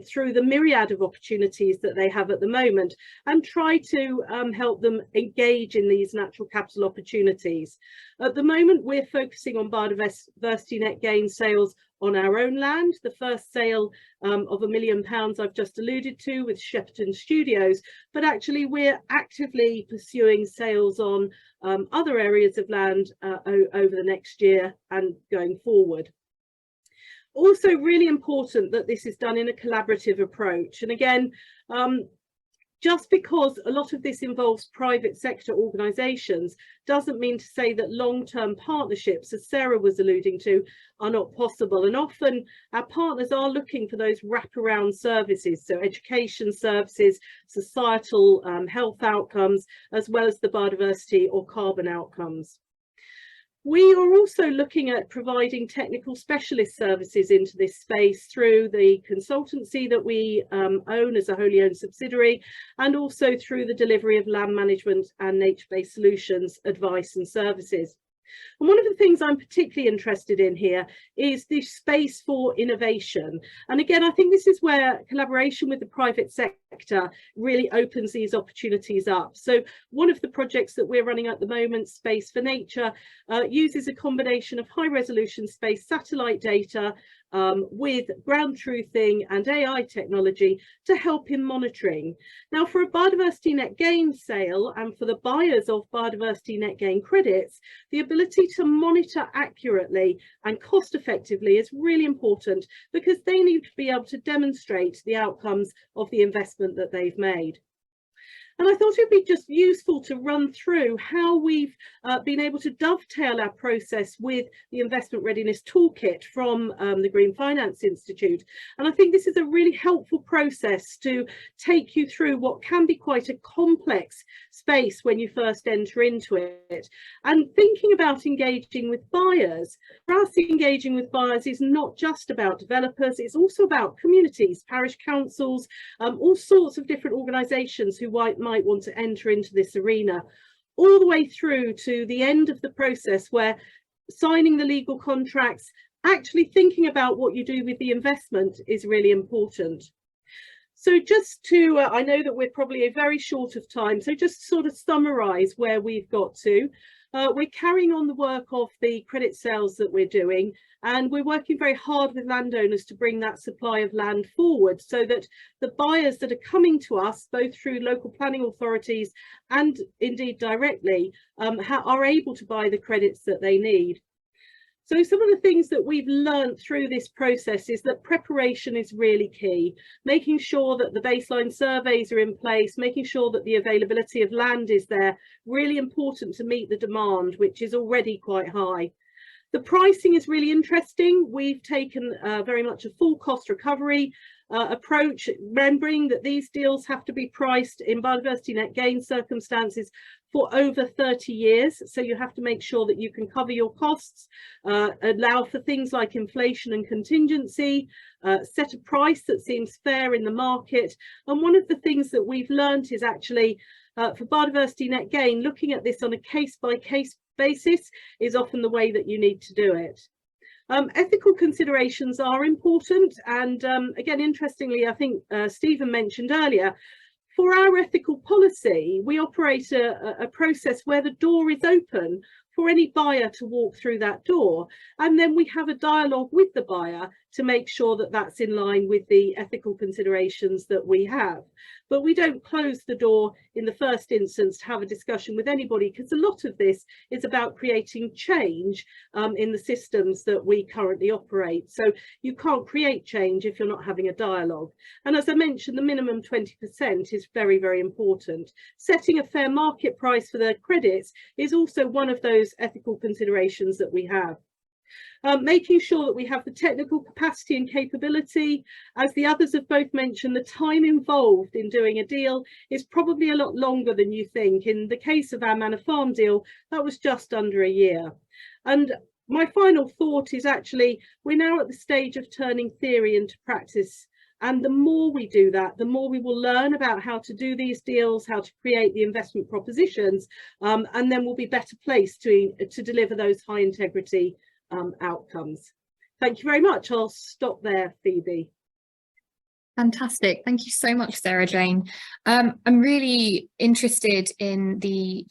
through the myriad of opportunities that they have at the moment, and try to help them engage in these natural capital opportunities. At the moment, we're focusing on biodiversity net gain sales on our own land, the first sale of £1 million I've just alluded to with Shepperton Studios, but actually we're actively pursuing sales on other areas of land over the next year and going forward. Also really important that this is done in a collaborative approach. And again, just because a lot of this involves private sector organisations doesn't mean to say that long-term partnerships, as Sarah was alluding to, are not possible. And often our partners are looking for those wraparound services, so education services, societal health outcomes, as well as the biodiversity or carbon outcomes. We are also looking at providing technical specialist services into this space through the consultancy that we own as a wholly owned subsidiary, and also through the delivery of land management and nature-based solutions, advice and services. And one of the things I'm particularly interested in here is the space for innovation. And again, I think this is where collaboration with the private sector really opens these opportunities up. So one of the projects that we're running at the moment, Space for Nature, uses a combination of high resolution space satellite data with ground truthing and AI technology to help in monitoring. Now, for a biodiversity net gain sale and for the buyers of biodiversity net gain credits, the ability to monitor accurately and cost effectively is really important, because they need to be able to demonstrate the outcomes of the investment that they've made. And I thought it'd be just useful to run through how we've been able to dovetail our process with the Investment Readiness Toolkit from the Green Finance Institute. And I think this is a really helpful process to take you through what can be quite a complex space when you first enter into it. And thinking about engaging with buyers, for us, engaging with buyers is not just about developers, it's also about communities, parish councils, all sorts of different organisations who might want to enter into this arena, all the way through to the end of the process where signing the legal contracts, actually thinking about what you do with the investment is really important. So just to, I know that we're probably very short of time, so just sort of summarise where we've got to. We're carrying on the work of the credit sales that we're doing, and we're working very hard with landowners to bring that supply of land forward so that the buyers that are coming to us, both through local planning authorities and indeed directly, are able to buy the credits that they need. So some of the things that we've learned through this process is that preparation is really key, making sure that the baseline surveys are in place, making sure that the availability of land is there, really important to meet the demand, which is already quite high. The pricing is really interesting. We've taken very much a full cost recovery approach, remembering that these deals have to be priced in biodiversity net gain circumstances for over 30 years. So you have to make sure that you can cover your costs, allow for things like inflation and contingency, set a price that seems fair in the market. And one of the things that we've learned is actually for biodiversity net gain, looking at this on a case-by-case basis is often the way that you need to do it. Ethical considerations are important, and again, interestingly, I think Stephen mentioned earlier, for our ethical policy, we operate a process where the door is open for any buyer to walk through that door, and then we have a dialogue with the buyer to make sure that that's in line with the ethical considerations that we have. But we don't close the door in the first instance to have a discussion with anybody, because a lot of this is about creating change in the systems that we currently operate. So you can't create change if you're not having a dialogue. And as I mentioned, the minimum 20% is very, very important. Setting a fair market price for the credits is also one of those ethical considerations that we have. Making sure that we have the technical capacity and capability. As the others have both mentioned, the time involved in doing a deal is probably a lot longer than you think. In the case of our Manor Farm deal, that was just under a year. And my final thought is actually we're now at the stage of turning theory into practice. And the more we do that, the more we will learn about how to do these deals, how to create the investment propositions, and then we'll be better placed to deliver those high integrity outcomes. Thank you very much. I'll stop there, Phoebe. Fantastic. Thank you so much, Sarah Jane. I'm really interested in the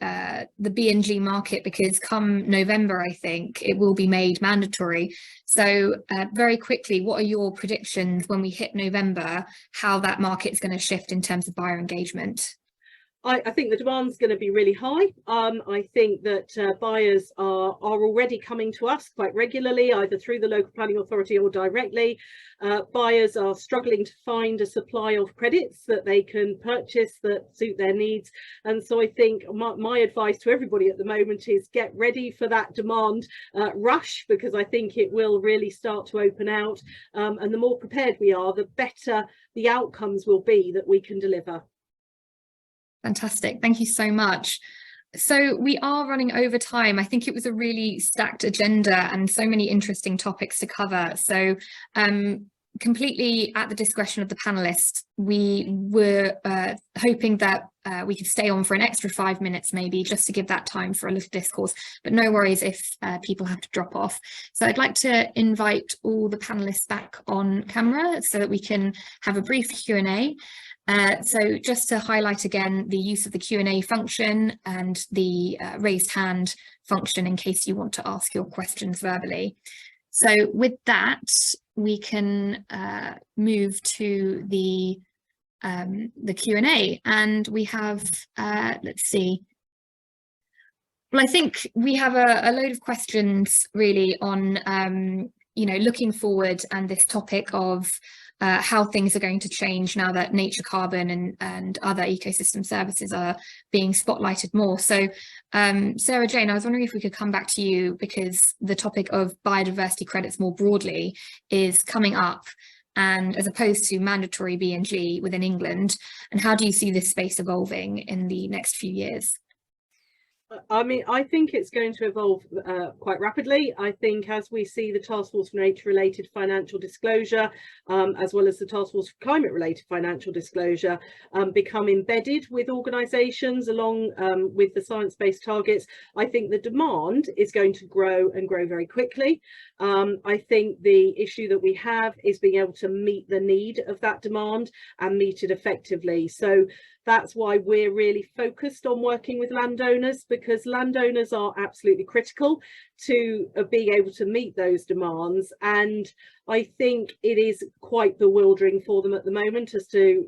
B&G market because come November, I think, it will be made mandatory. So very quickly, what are your predictions when we hit November, how that market is going to shift in terms of buyer engagement? I think the demand's going to be really high. I think that buyers are already coming to us quite regularly, either through the local planning authority or directly. Buyers are struggling to find a supply of credits that they can purchase that suit their needs. And so I think my advice to everybody at the moment is get ready for that demand rush, because I think it will really start to open out. And the more prepared we are, the better the outcomes will be that we can deliver. Fantastic. Thank you so much. So we are running over time. I think it was a really stacked agenda and so many interesting topics to cover. So completely at the discretion of the panelists, we were hoping that we could stay on for an extra 5 minutes maybe, just to give that time for a little discourse, but no worries if people have to drop off. So I'd like to invite all the panelists back on camera so that we can have a brief Q&A. So just to highlight again the use of the Q&A function and the raised hand function in case you want to ask your questions verbally. So with that, we can move to the Q&A, and we have, let's see. Well, I think we have a load of questions really on, looking forward and this topic of how things are going to change now that nature carbon and other ecosystem services are being spotlighted more. So Sarah Jane, I was wondering if we could come back to you, because the topic of biodiversity credits more broadly is coming up, and as opposed to mandatory B&G within England, and how do you see this space evolving in the next few years? I mean, I think it's going to evolve quite rapidly. I think as we see the Task Force for Nature-related Financial Disclosure, as well as the Task Force for Climate-related Financial Disclosure, become embedded with organisations along with the science-based targets, I think the demand is going to grow and grow very quickly. I think the issue that we have is being able to meet the need of that demand and meet it effectively. So that's why we're really focused on working with landowners, because landowners are absolutely critical to being able to meet those demands. And I think it is quite bewildering for them at the moment as to,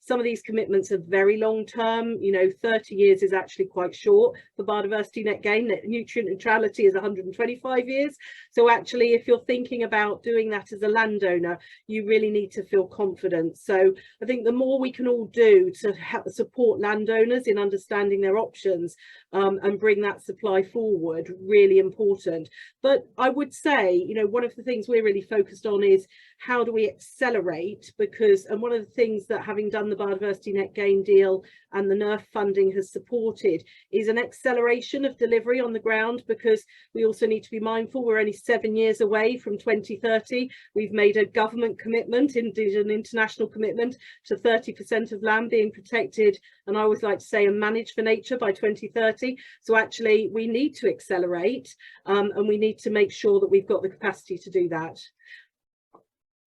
some of these commitments are very long term. 30 years is actually quite short for biodiversity net gain. Nutrient neutrality is 125 years. So actually, if you're thinking about doing that as a landowner, you really need to feel confident. So I think the more we can all do to support landowners in understanding their options and bring that supply forward, really important. But I would say, one of the things we're really focused on is how do we accelerate, and one of the things that having done the biodiversity net gain deal and the NEIRF funding has supported is an acceleration of delivery on the ground, because we also need to be mindful we're only 7 years away from 2030. We've made a government commitment, indeed an international commitment, to 30% of land being protected, and I always like to say, and managed for nature by 2030. So actually we need to accelerate and we need to make sure that we've got the capacity to do that.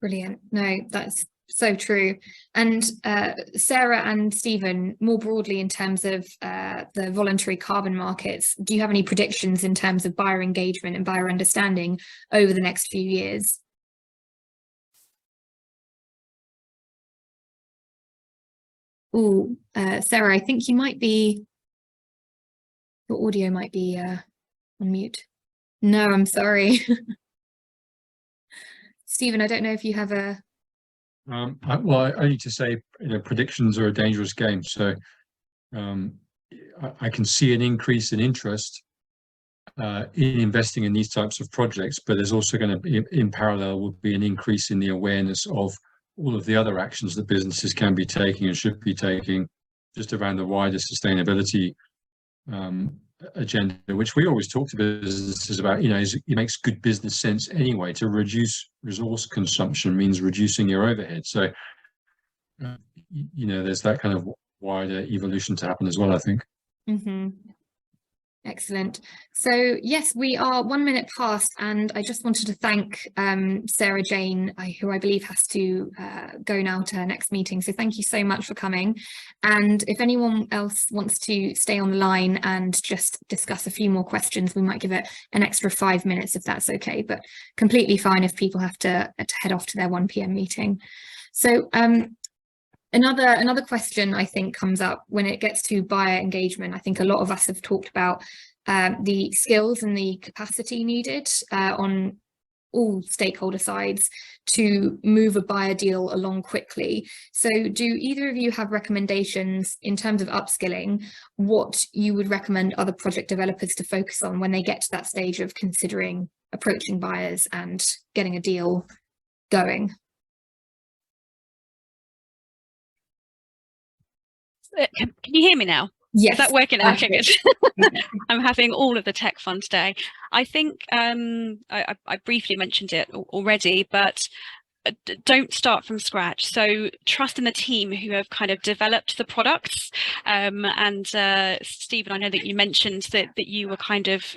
Brilliant. No, that's so true. And Sarah and Stephen, more broadly in terms of the voluntary carbon markets, do you have any predictions in terms of buyer engagement and buyer understanding over the next few years? Oh, Sarah, I think you might be, your audio might be on mute. No, I'm sorry. Stephen, I don't know if you have a... Well, I need to say, predictions are a dangerous game. So I can see an increase in interest in investing in these types of projects, but there's also going to be, in parallel, will be an increase in the awareness of all of the other actions that businesses can be taking and should be taking just around the wider sustainability agenda, which we always talk to businesses about. It makes good business sense anyway. To reduce resource consumption means reducing your overhead. So there's that kind of wider evolution to happen as well, I think. Mm-hmm. Excellent. So yes, we are 1 minute past, and I just wanted to thank Sarah Jane, who I believe has to go now to her next meeting. So thank you so much for coming. And if anyone else wants to stay on the line and just discuss a few more questions, we might give it an extra 5 minutes if that's okay, but completely fine if people have to head off to their 1 p.m. meeting. So Another question I think comes up when it gets to buyer engagement. I think a lot of us have talked about the skills and the capacity needed on all stakeholder sides to move a buyer deal along quickly. So do either of you have recommendations in terms of upskilling, what you would recommend other project developers to focus on when they get to that stage of considering approaching buyers and getting a deal going? Can you hear me now? Yes. Is that working? Okay, good. I'm having all of the tech fun today. I think I briefly mentioned it already, but don't start from scratch. So trust in the team who have kind of developed the products. And Stephen, I know that you mentioned that you were kind of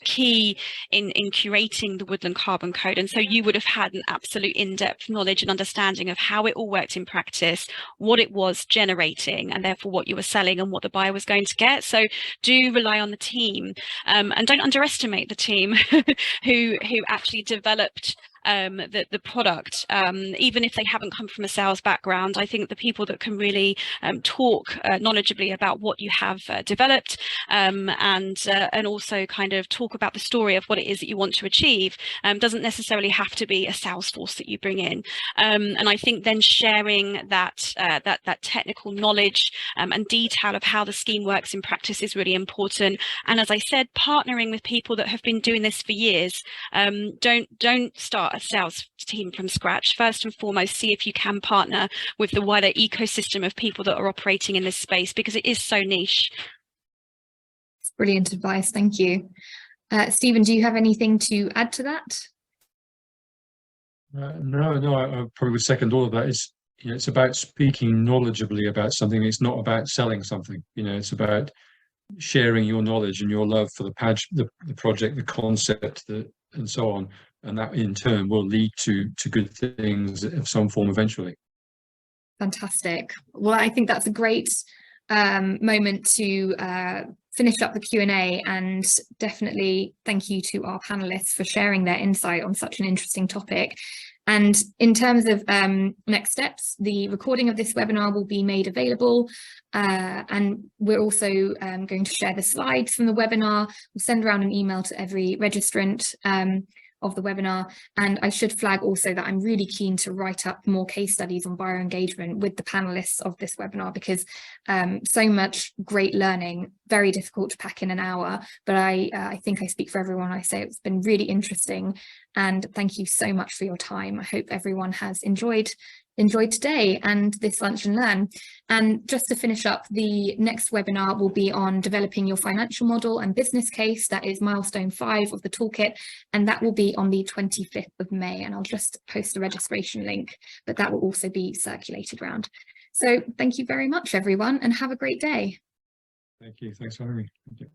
key in curating the Woodland Carbon Code. And so you would have had an absolute in-depth knowledge and understanding of how it all worked in practice, what it was generating, and therefore what you were selling and what the buyer was going to get. So do rely on the team, and don't underestimate the team who actually developed the product, even if they haven't come from a sales background. I think the people that can really talk knowledgeably about what you have developed, and also kind of talk about the story of what it is that you want to achieve, doesn't necessarily have to be a sales force that you bring in. And I think then sharing that technical knowledge and detail of how the scheme works in practice is really important. And as I said, partnering with people that have been doing this for years. Don't start a sales team from scratch. First and foremost, see if you can partner with the wider ecosystem of people that are operating in this space, because it is so niche. Brilliant advice, thank you. Stephen, do you have anything to add to that? No, I probably would second all of that. It's about speaking knowledgeably about something. It's not about selling something. It's about sharing your knowledge and your love for the project, the concept, and so on. And that in turn will lead to good things of some form eventually. Fantastic. Well, I think that's a great moment to finish up the Q&A, and definitely thank you to our panelists for sharing their insight on such an interesting topic. And in terms of next steps, the recording of this webinar will be made available, and we're also going to share the slides from the webinar. We'll send around an email to every registrant of the webinar. And I should flag also that I'm really keen to write up more case studies on buyer engagement with the panelists of this webinar, because so much great learning, very difficult to pack in an hour, but I think I speak for everyone. I say it's been really interesting, and thank you so much for your time. I hope everyone has enjoyed today and this Lunch and Learn. And just to finish up, the next webinar will be on developing your financial model and business case. That is Milestone 5 of the Toolkit, and that will be on the 25th of May. And I'll just post a registration link, but that will also be circulated around. So thank you very much, everyone, and have a great day. Thank you. Thanks for having me. Thank you.